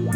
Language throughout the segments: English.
Hey,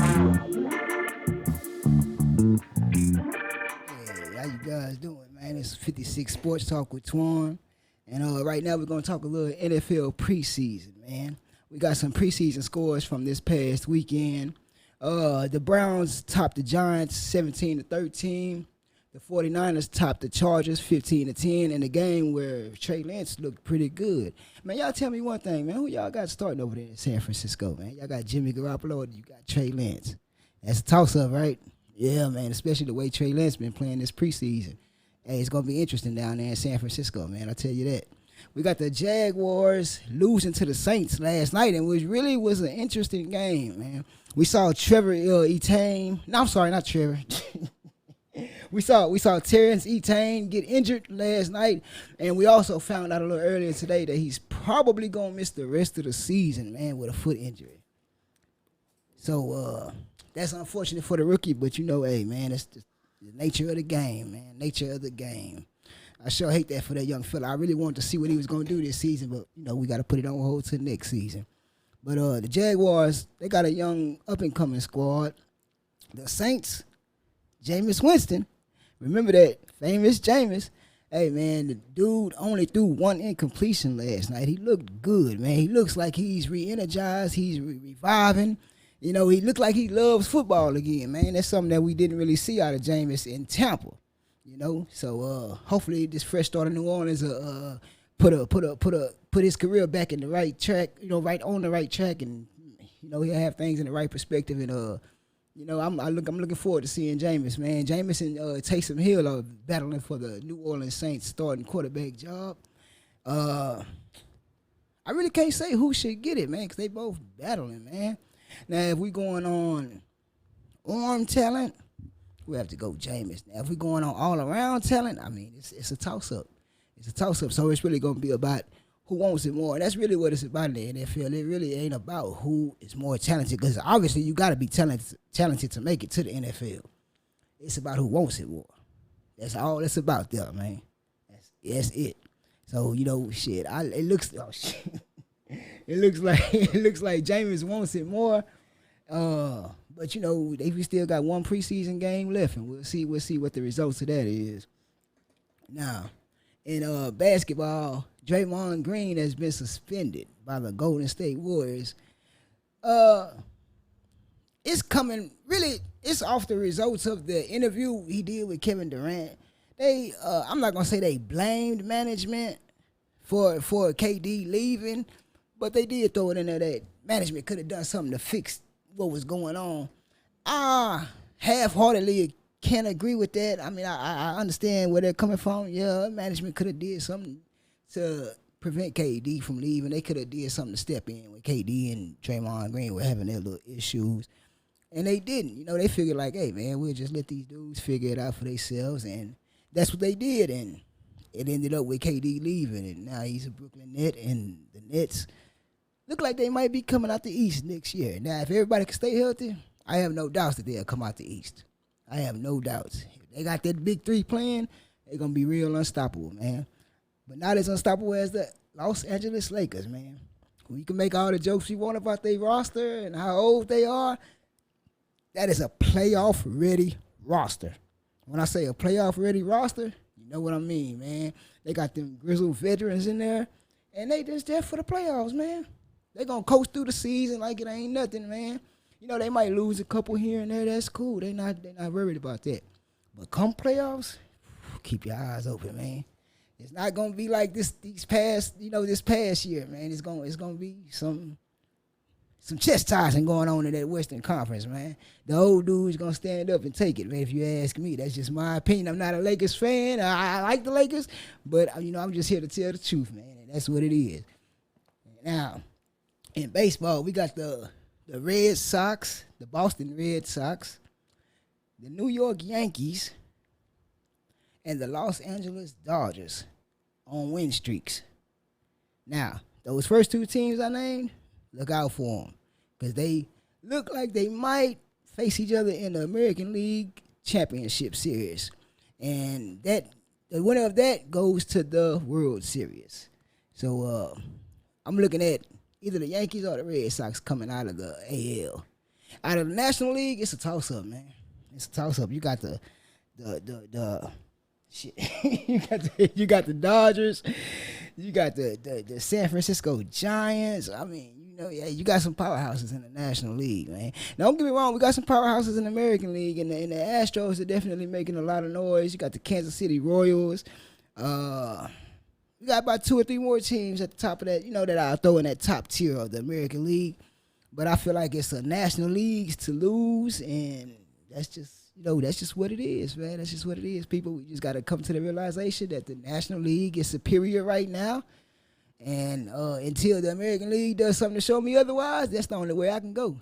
how you guys doing, man? It's 56 Sports Talk with Twan. And right now we're going to talk a little NFL preseason, man. We got some preseason scores from this past weekend. The Browns topped the Giants 17-13. The 49ers topped the Chargers 15-10 in a game where Trey Lance looked pretty good. Man, y'all tell me one thing, man. Who y'all got starting over there in San Francisco, man? Y'all got Jimmy Garoppolo or you got Trey Lance? That's a toss-up, right? Yeah, man, especially the way Trey Lance been playing this preseason. Hey, it's going to be interesting down there in San Francisco, man. I tell you that. We got the Jaguars losing to the Saints last night, and which really was an interesting game, man. We saw Trevor Etienne. No, I'm sorry, not Trevor. we saw Terrence Etienne get injured last night, and we also found out a little earlier today that he's probably going to miss the rest of the season, man, with a foot injury. So, that's unfortunate for the rookie, but hey, man, it's the nature of the game, man. Nature of the game. I sure hate that for that young fella. I really wanted to see what he was going to do this season, but, we got to put it on hold till next season. But the Jaguars, they got a young up-and-coming squad. The Saints, Jameis Winston. Remember that famous Jameis? Hey, man, the dude only threw one incompletion last night. He looked good, man. He looks like he's re-energized. He's reviving. He looked like he loves football again, man. That's something that we didn't really see out of Jameis in Tampa, So hopefully this fresh start in New Orleans put his career back in the right track, right on the right track, and he'll have things in the right perspective. And I'm looking forward to seeing Jameis, man. Jameis and Taysom Hill are battling for the New Orleans Saints starting quarterback job. I really can't say who should get it, man, because they both battling, man. Now, if we going on arm talent, we have to go Jameis. Now, if we going on all-around talent, I mean, it's a toss-up. It's a toss-up, so it's really going to be about who wants it more. And that's really what it's about in the NFL. It really ain't about who is more talented, because obviously you got to be talented to make it to the NFL. It's about who wants it more. That's all it's about there, man. That's it. So, it looks like Jameis wants it more. But they still got one preseason game left, and we'll see what the results of that is. Now, in basketball, Draymond Green has been suspended by the Golden State Warriors. It's off the results of the interview he did with Kevin Durant. I'm not gonna say they blamed management for KD leaving, but they did throw it in there that management could have done something to fix what was going on. I half-heartedly can't agree with that. I mean, I understand where they're coming from. Yeah, management could have did something to prevent KD from leaving. They could have did something to step in when KD and Draymond Green were having their little issues. And they didn't. They figured like, hey, man, we'll just let these dudes figure it out for themselves. And that's what they did. And it ended up with KD leaving. And now he's a Brooklyn Net. And the Nets look like they might be coming out the East next year. Now, if everybody can stay healthy, I have no doubts that they'll come out the East. I have no doubts. If they got that big three playing, they're going to be real unstoppable, man. But not as unstoppable as the Los Angeles Lakers, man. We can make all the jokes we want about their roster and how old they are. That is a playoff-ready roster. When I say a playoff-ready roster, you know what I mean, man. They got them grizzled veterans in there, and they just there for the playoffs, man. They're going to coast through the season like it ain't nothing, man. They might lose a couple here and there. That's cool. They're not worried about that. But come playoffs, keep your eyes open, man. It's not gonna be like this past year, man. It's gonna be some chastising going on in that Western Conference, man. The old dude's gonna stand up and take it, man. If you ask me, that's just my opinion. I'm not a Lakers fan. I like the Lakers, but I'm just here to tell the truth, man. And that's what it is. Now, in baseball, we got the Red Sox, the Boston Red Sox, the New York Yankees, and the Los Angeles Dodgers on win streaks. Now, those first two teams I named, look out for them, because they look like they might face each other in the American League Championship Series. And the winner of that goes to the World Series. So I'm looking at either the Yankees or the Red Sox coming out of the AL. out of the National League, it's a toss up, man. It's a toss up. You got the shit. you got the Dodgers. You got the San Francisco Giants. I mean, yeah, you got some powerhouses in the National League, man. Now, don't get me wrong, we got some powerhouses in the American League, and the Astros are definitely making a lot of noise. You got the Kansas City Royals. We got about 2 or 3 more teams at the top of that, that I'll throw in that top tier of the American League. But I feel like it's a National Leagues to lose, and that's just, that's just what it is, man. That's just what it is. People, we just got to come to the realization that the National League is superior right now. And until the American League does something to show me otherwise, that's the only way I can go.